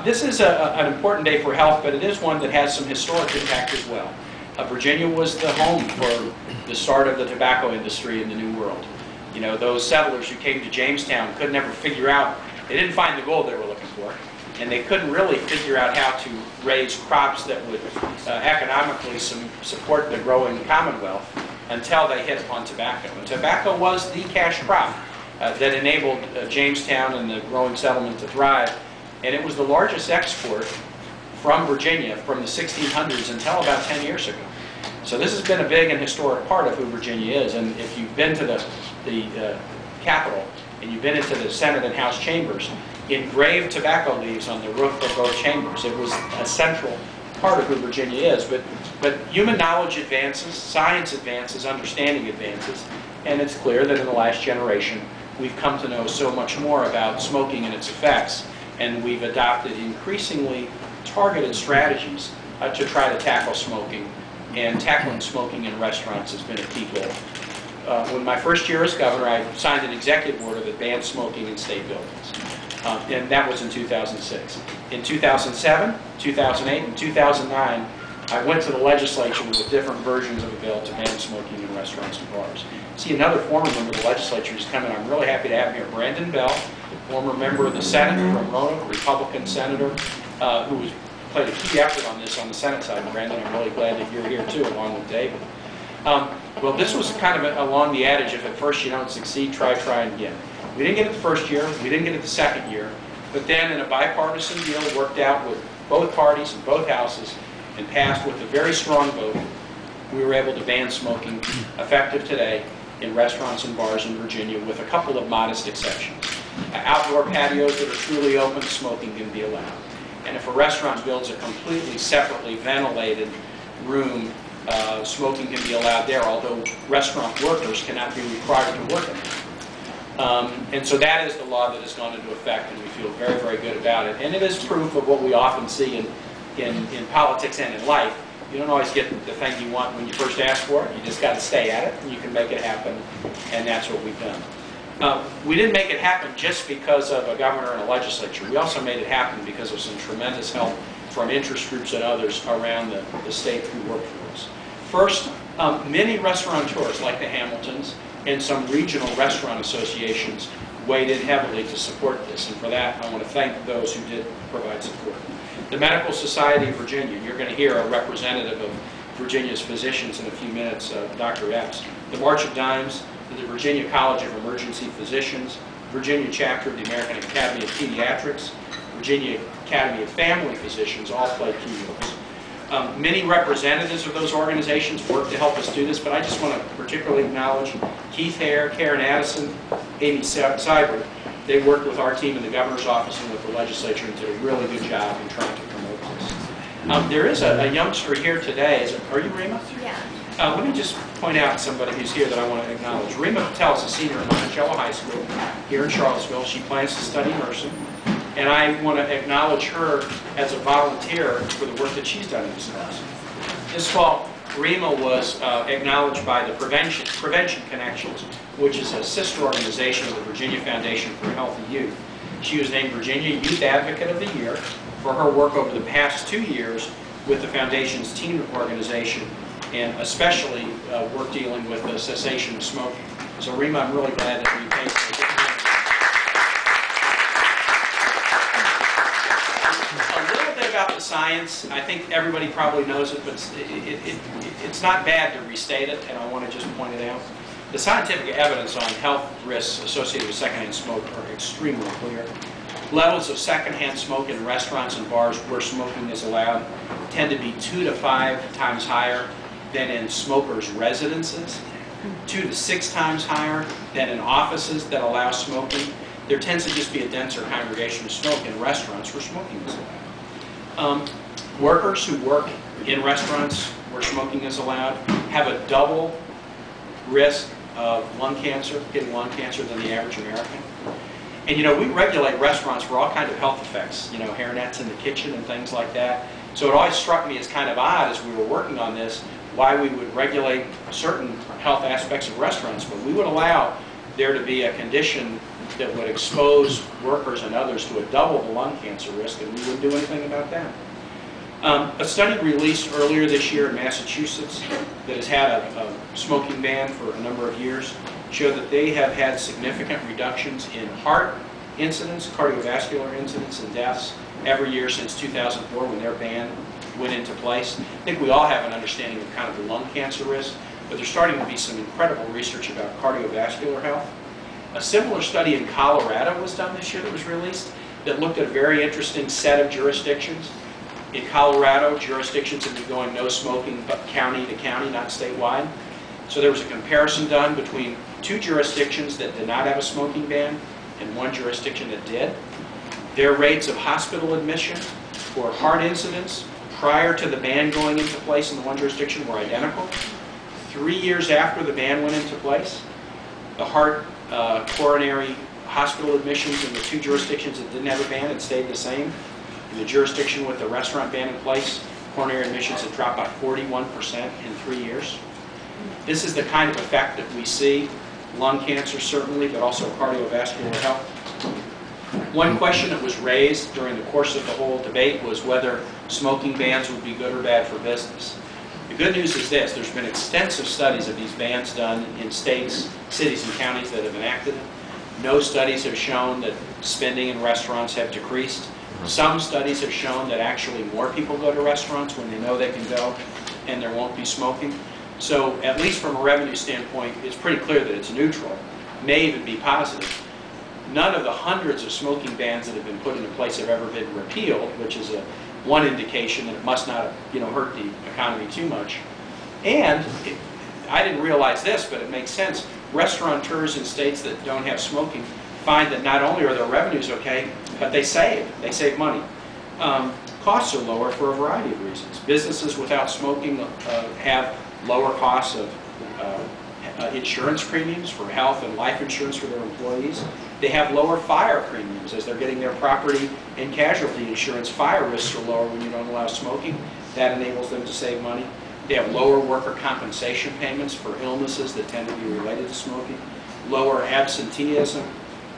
This is an important day for health, but it is one that has some historic impact as well. Virginia was the home for the start of the tobacco industry in the New World. You know, those settlers who came to Jamestown could never figure out, they didn't find the gold they were looking for, and they couldn't really figure out how to raise crops that would economically support the growing Commonwealth until they hit upon tobacco. And tobacco was the cash crop that enabled Jamestown and the growing settlement to thrive. And it was the largest export from Virginia from the 1600s until about 10 years ago. So this has been a big and historic part of who Virginia is. And if you've been to the Capitol and you've been into the Senate and House chambers, engraved tobacco leaves on the roof of both chambers. It was a central part of who Virginia is. But human knowledge advances, science advances, understanding advances, and it's clear that in the last generation we've come to know so much more about smoking and its effects, and we've adopted increasingly targeted strategies to try to tackle smoking, and tackling smoking in restaurants has been a key goal. When my first year as governor, I signed an executive order that banned smoking in state buildings, and that was in 2006. In 2007, 2008, and 2009, I went to the legislature with different versions of a bill to ban smoking in restaurants and bars. See, another former member of the legislature is coming. I'm really happy to have him here. Brandon Bell, former member of the Senate from Roanoke, Republican senator, who played a key effort on this on the Senate side. Brandon, I'm really glad that you're here too, along with David. Well, this was kind of along the adage, if at first you don't succeed, try again. We didn't get it the first year, we didn't get it the second year, but then in a bipartisan deal worked out with both parties and both houses and passed with a very strong vote, we were able to ban smoking, effective today, in restaurants and bars in Virginia with a couple of modest exceptions. Outdoor patios that are truly open, smoking can be allowed. And if a restaurant builds a completely separately ventilated room, smoking can be allowed there, although restaurant workers cannot be required to work in it. And so that is the law that has gone into effect, and we feel very, very good about it. And it is proof of what we often see in politics and in life. You don't always get the thing you want when you first ask for it. You just got to stay at it, and you can make it happen, and that's what we've done. We didn't make it happen just because of a governor and a legislature. We also made it happen because of some tremendous help from interest groups and others around the state who work for us. First, many restaurateurs like the Hamiltons and some regional restaurant associations weighed in heavily to support this, and for that I want to thank those who did provide support. The Medical Society of Virginia, you're going to hear a representative of Virginia's physicians in a few minutes, Dr. Epps. The March of Dimes, the Virginia College of Emergency Physicians, Virginia chapter of the American Academy of Pediatrics, Virginia Academy of Family Physicians all played key roles. Many representatives of those organizations work to help us do this, but I just want to particularly acknowledge Keith Hare, Karen Addison, Amy Seibert. They worked with our team in the governor's office and with the legislature and did a really good job in trying to promote this. There is a youngster here today. Are you Rima? Yeah. Let me just point out somebody who's here that I want to acknowledge. Rima Patel is a senior at Monticello High School here in Charlottesville. She plans to study nursing, and I want to acknowledge her as a volunteer for the work that she's done in this class. This fall, Rima was acknowledged by the Prevention Connections, which is a sister organization of the Virginia Foundation for Healthy Youth. She was named Virginia Youth Advocate of the Year for her work over the past 2 years with the Foundation's teen organization, and especially work dealing with the cessation of smoking. So Rima, I'm really glad that you came. A little bit about the science. I think everybody probably knows it, but it's not bad to restate it, and I want to just point it out. The scientific evidence on health risks associated with secondhand smoke are extremely clear. Levels of secondhand smoke in restaurants and bars where smoking is allowed tend to be 2 to 5 times higher than in smokers' residences, 2 to 6 times higher than in offices that allow smoking. There tends to just be a denser congregation of smoke in restaurants where smoking is allowed. Workers who work in restaurants where smoking is allowed have a double risk of lung cancer, getting lung cancer, than the average American. And you know, we regulate restaurants for all kinds of health effects, you know, hairnets in the kitchen and things like that. So it always struck me as kind of odd as we were working on this, why we would regulate certain health aspects of restaurants, but we would allow there to be a condition that would expose workers and others to a double the lung cancer risk, and we wouldn't do anything about that. A study released earlier this year in Massachusetts that has had a smoking ban for a number of years showed that they have had significant reductions in heart incidents, cardiovascular incidents, and deaths every year since 2004 when their ban went into place. I think we all have an understanding of kind of the lung cancer risk, but there's starting to be some incredible research about cardiovascular health. A similar study in Colorado was done this year that was released that looked at a very interesting set of jurisdictions. In Colorado, jurisdictions have been going no smoking but county to county, not statewide. So there was a comparison done between 2 jurisdictions that did not have a smoking ban and 1 jurisdiction that did. Their rates of hospital admission for heart incidents prior to the ban going into place in the 1 jurisdiction were identical. 3 years after the ban went into place, the heart coronary hospital admissions in the 2 jurisdictions that didn't have a ban had stayed the same. In the jurisdiction with the restaurant ban in place, coronary admissions had dropped by 41% in 3 years. This is the kind of effect that we see, lung cancer certainly, but also cardiovascular health. One question that was raised during the course of the whole debate was whether smoking bans would be good or bad for business. The good news is this: there's been extensive studies of these bans done in states, cities, and counties that have enacted it. No studies have shown that spending in restaurants have decreased. Some studies have shown that actually more people go to restaurants when they know they can go and there won't be smoking. So at least from a revenue standpoint, it's pretty clear that it's neutral, may even be positive. None of the hundreds of smoking bans that have been put into place have ever been repealed, which is one indication that it must not hurt the economy too much. And I didn't realize this, but it makes sense. Restaurateurs in states that don't have smoking find that not only are their revenues okay, but they save money. Costs are lower for a variety of reasons. Businesses without smoking have lower costs of insurance premiums for health and life insurance for their employees. They have lower fire premiums as they're getting their property and casualty insurance. Fire risks are lower when you don't allow smoking. That enables them to save money. They have lower worker compensation payments for illnesses that tend to be related to smoking. Lower absenteeism.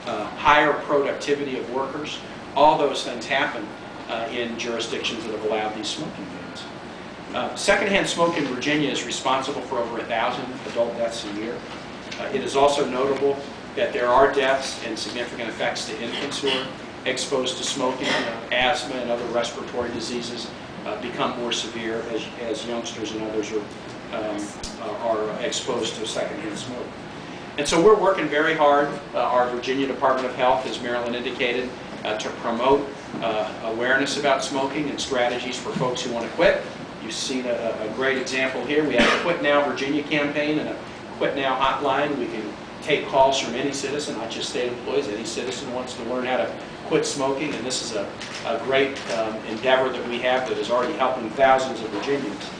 Higher productivity of workers. All those things happen in jurisdictions that have allowed these smoking bans. Secondhand smoke in Virginia is responsible for over 1,000 adult deaths a year. It is also notable that there are deaths and significant effects to infants who are exposed to smoking. Asthma and other respiratory diseases become more severe as youngsters and others are exposed to secondhand smoke. And so we're working very hard, our Virginia Department of Health, as Marilyn indicated, to promote awareness about smoking and strategies for folks who want to quit. You've seen a great example here. We have a Quit Now Virginia campaign and a Quit Now hotline. We can take calls from any citizen, not just state employees. Any citizen wants to learn how to quit smoking, and this is a great endeavor that we have that is already helping thousands of Virginians.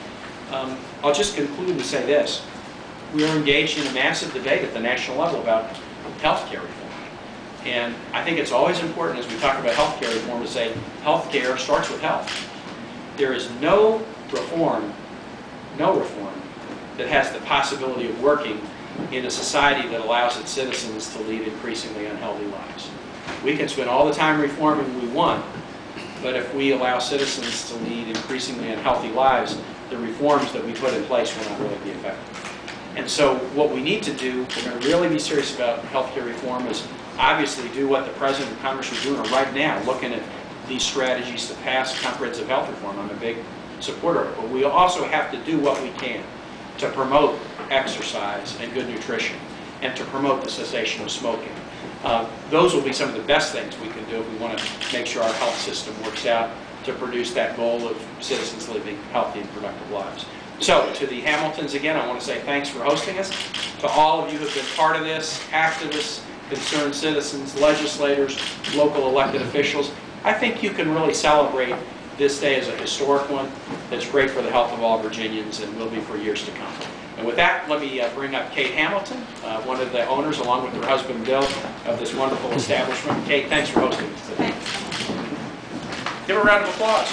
I'll just conclude and say this. We are engaged in a massive debate at the national level about health care reform. And I think it's always important as we talk about health care reform to say health care starts with health. There is no reform that has the possibility of working in a society that allows its citizens to lead increasingly unhealthy lives. We can spend all the time reforming we want, but if we allow citizens to lead increasingly unhealthy lives, the reforms that we put in place will not really be effective. And so what we need to do, if we're going to really be serious about healthcare reform, is obviously do what the President and Congress are doing right now, looking at these strategies to pass comprehensive health reform. I'm a big supporter of it. But we also have to do what we can to promote exercise and good nutrition and to promote the cessation of smoking. Those will be some of the best things we can do if we want to make sure our health system works out to produce that goal of citizens living healthy and productive lives. So, to the Hamiltons again, I want to say thanks for hosting us. To all of you who have been part of this, activists, concerned citizens, legislators, local elected officials, I think you can really celebrate this day as a historic one that's great for the health of all Virginians and will be for years to come. And with that, let me bring up Kate Hamilton, one of the owners, along with her husband Bill, of this wonderful establishment. Kate, thanks for hosting us today. Give her a round of applause.